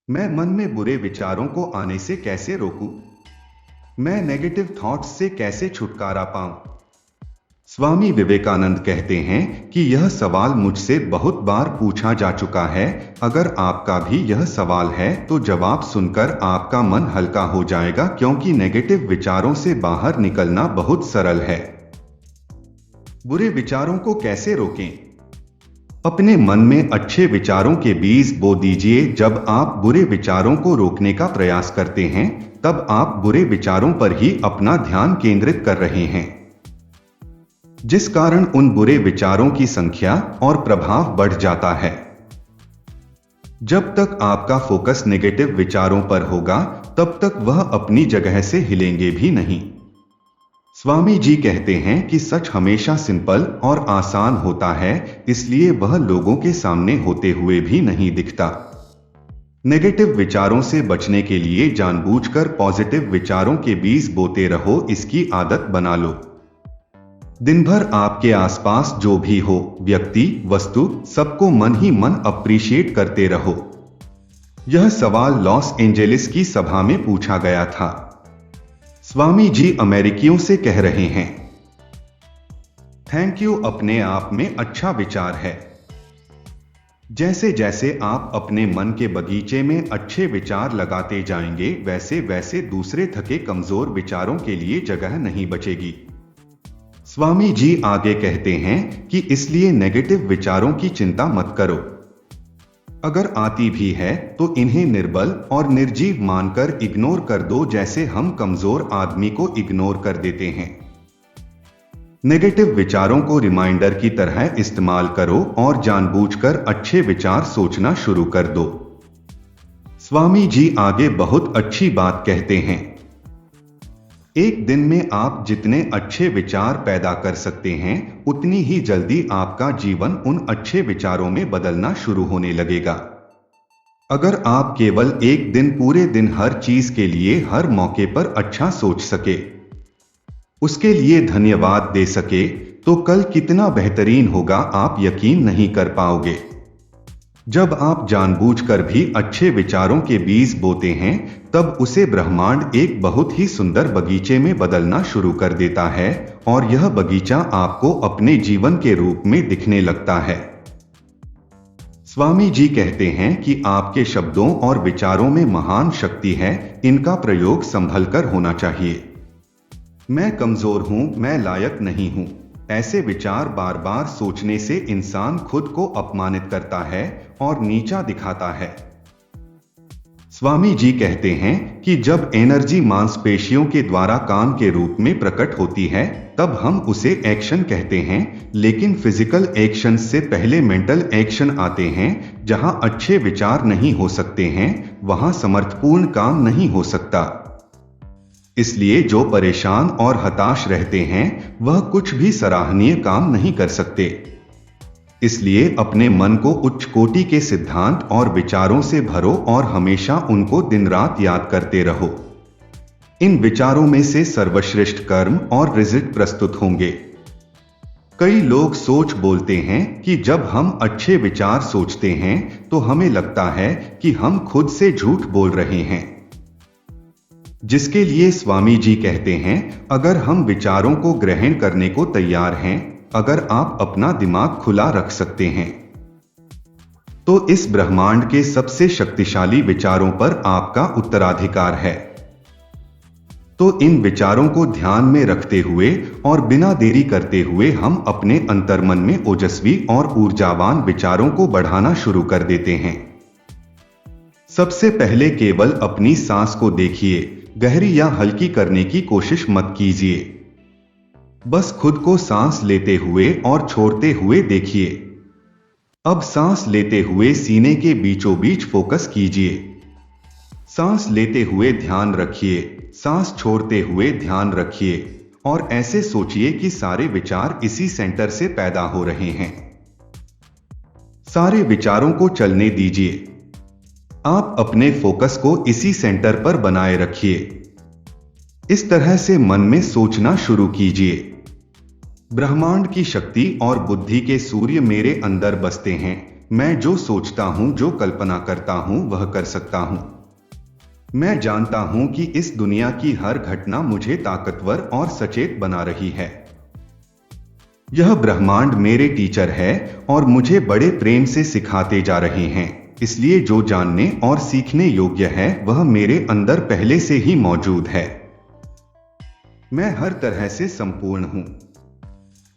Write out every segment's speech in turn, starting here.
मैं मन में बुरे विचारों को आने से कैसे रोकूं? मैं नेगेटिव थॉट्स से कैसे छुटकारा पाऊं? स्वामी विवेकानंद कहते हैं कि यह सवाल मुझसे बहुत बार पूछा जा चुका है। अगर आपका भी यह सवाल है तो जवाब सुनकर आपका मन हल्का हो जाएगा, क्योंकि नेगेटिव विचारों से बाहर निकलना बहुत सरल है। बुरे विचारों को कैसे रोकें? अपने मन में अच्छे विचारों के बीज बो दीजिए। जब आप बुरे विचारों को रोकने का प्रयास करते हैं, तब आप बुरे विचारों पर ही अपना ध्यान केंद्रित कर रहे हैं, जिस कारण उन बुरे विचारों की संख्या और प्रभाव बढ़ जाता है। जब तक आपका फोकस नेगेटिव विचारों पर होगा, तब तक वह अपनी जगह से हिलेंगे भी नहीं। स्वामी जी कहते हैं कि सच हमेशा सिंपल और आसान होता है, इसलिए वह लोगों के सामने होते हुए भी नहीं दिखता। नेगेटिव विचारों से बचने के लिए जानबूझकर पॉजिटिव विचारों के बीज बोते रहो, इसकी आदत बना लो। दिन भर आपके आसपास जो भी हो, व्यक्ति, वस्तु, सबको मन ही मन अप्रिशिएट करते रहो। यह सवाल लॉस एंजेलिस की सभा में पूछा गया था। स्वामी जी अमेरिकियों से कह रहे हैं, थैंक यू अपने आप में अच्छा विचार है। जैसे जैसे आप अपने मन के बगीचे में अच्छे विचार लगाते जाएंगे, वैसे वैसे दूसरे थके कमजोर विचारों के लिए जगह नहीं बचेगी। स्वामी जी आगे कहते हैं कि इसलिए नेगेटिव विचारों की चिंता मत करो। अगर आती भी है तो इन्हें निर्बल और निर्जीव मानकर इग्नोर कर दो, जैसे हम कमजोर आदमी को इग्नोर कर देते हैं। नेगेटिव विचारों को रिमाइंडर की तरह इस्तेमाल करो और जानबूझकर अच्छे विचार सोचना शुरू कर दो। स्वामी जी आगे बहुत अच्छी बात कहते हैं, एक दिन में आप जितने अच्छे विचार पैदा कर सकते हैं, उतनी ही जल्दी आपका जीवन उन अच्छे विचारों में बदलना शुरू होने लगेगा। अगर आप केवल एक दिन पूरे दिन हर चीज के लिए हर मौके पर अच्छा सोच सके, उसके लिए धन्यवाद दे सके, तो कल कितना बेहतरीन होगा आप यकीन नहीं कर पाओगे। जब आप जानबूझकर भी अच्छे विचारों के बीज बोते हैं, तब उसे ब्रह्मांड एक बहुत ही सुंदर बगीचे में बदलना शुरू कर देता है, और यह बगीचा आपको अपने जीवन के रूप में दिखने लगता है। स्वामी जी कहते हैं कि आपके शब्दों और विचारों में महान शक्ति है, इनका प्रयोग संभल कर होना चाहिए। मैं कमजोर हूं, मैं लायक नहीं हूं, ऐसे विचार बार बार सोचने से इंसान खुद को अपमानित करता है और नीचा दिखाता है। स्वामी जी कहते हैं कि जब एनर्जी मांसपेशियों के द्वारा काम के रूप में प्रकट होती है, तब हम उसे एक्शन कहते हैं, लेकिन फिजिकल एक्शन से पहले मेंटल एक्शन आते हैं। जहां अच्छे विचार नहीं हो सकते हैं, वहां समर्थपूर्ण काम नहीं हो सकता। इसलिए जो परेशान और हताश रहते हैं, वह कुछ भी सराहनीय काम नहीं कर सकते। इसलिए अपने मन को उच्च कोटि के सिद्धांत और विचारों से भरो और हमेशा उनको दिन रात याद करते रहो। इन विचारों में से सर्वश्रेष्ठ कर्म और रिजल्ट प्रस्तुत होंगे। कई लोग सोच बोलते हैं कि जब हम अच्छे विचार सोचते हैं तो हमें लगता है कि हम खुद से झूठ बोल रहे हैं, जिसके लिए स्वामी जी कहते हैं, अगर हम विचारों को ग्रहण करने को तैयार हैं, अगर आप अपना दिमाग खुला रख सकते हैं, तो इस ब्रह्मांड के सबसे शक्तिशाली विचारों पर आपका उत्तराधिकार है। तो इन विचारों को ध्यान में रखते हुए और बिना देरी करते हुए हम अपने अंतर्मन में ओजस्वी और ऊर्जावान विचारों को बढ़ाना शुरू कर देते हैं। सबसे पहले केवल अपनी सांस को देखिए, गहरी या हल्की करने की कोशिश मत कीजिए। बस खुद को सांस लेते हुए और छोड़ते हुए देखिए। अब सांस लेते हुए सीने के बीचों बीच फोकस कीजिए। सांस लेते हुए ध्यान रखिए, सांस छोड़ते हुए ध्यान रखिए, और ऐसे सोचिए कि सारे विचार इसी सेंटर से पैदा हो रहे हैं। सारे विचारों को चलने दीजिए। आप अपने फोकस को इसी सेंटर पर बनाए रखिए। इस तरह से मन में सोचना शुरू कीजिए, ब्रह्मांड की शक्ति और बुद्धि के सूर्य मेरे अंदर बसते हैं, मैं जो सोचता हूं, जो कल्पना करता हूं, वह कर सकता हूं। मैं जानता हूं कि इस दुनिया की हर घटना मुझे ताकतवर और सचेत बना रही है। यह ब्रह्मांड मेरे टीचर है और मुझे बड़े प्रेम से सिखाते जा रहे हैं, इसलिए जो जानने और सीखने योग्य है वह मेरे अंदर पहले से ही मौजूद है। मैं हर तरह से संपूर्ण हूं।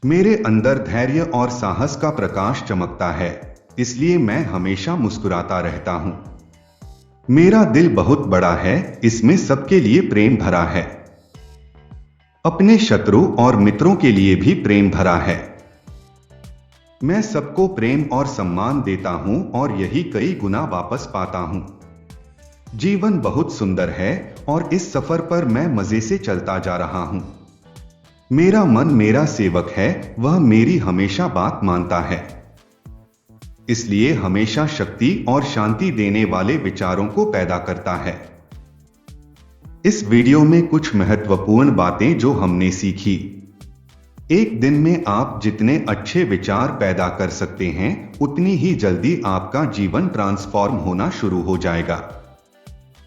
मेरे अंदर धैर्य और साहस का प्रकाश चमकता है, इसलिए मैं हमेशा मुस्कुराता रहता हूं। मेरा दिल बहुत बड़ा है, इसमें सबके लिए प्रेम भरा है। अपने शत्रु और मित्रों के लिए भी प्रेम भरा है। मैं सबको प्रेम और सम्मान देता हूं और यही कई गुना वापस पाता हूं। जीवन बहुत सुंदर है और इस सफर पर मैं मजे से चलता जा रहा हूं। मेरा मन मेरा सेवक है, वह मेरी हमेशा बात मानता है, इसलिए हमेशा शक्ति और शांति देने वाले विचारों को पैदा करता है। इस वीडियो में कुछ महत्वपूर्ण बातें जो हमने सीखी। एक दिन में आप जितने अच्छे विचार पैदा कर सकते हैं, उतनी ही जल्दी आपका जीवन ट्रांसफॉर्म होना शुरू हो जाएगा।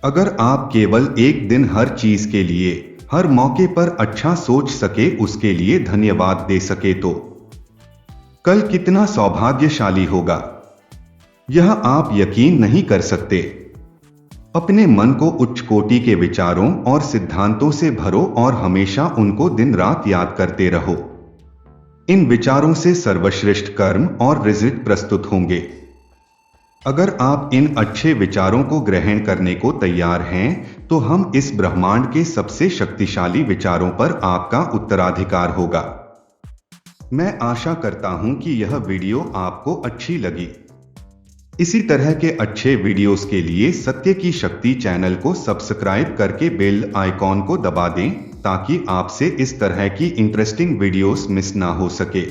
अगर आप केवल एक दिन हर चीज के लिए, हर मौके पर अच्छा सोच सके, उसके लिए धन्यवाद दे सके, तो कल कितना सौभाग्यशाली होगा, यह आप यकीन नहीं कर सकते। अपने मन को उच्च कोटि के विचारों और सिद्धांतों से भरो और हमेशा उनको दिन रात याद करते रहो। इन विचारों से सर्वश्रेष्ठ कर्म और रिजल्ट प्रस्तुत होंगे। अगर आप इन अच्छे विचारों को ग्रहण करने को तैयार हैं, तो हम इस ब्रह्मांड के सबसे शक्तिशाली विचारों पर आपका उत्तराधिकार होगा। मैं आशा करता हूं कि यह वीडियो आपको अच्छी लगी। इसी तरह के अच्छे वीडियोस के लिए सत्य की शक्ति चैनल को सब्सक्राइब करके बेल आइकॉन को दबा दें, ताकि आपसे इस तरह की इंटरेस्टिंग वीडियोस मिस ना हो सके।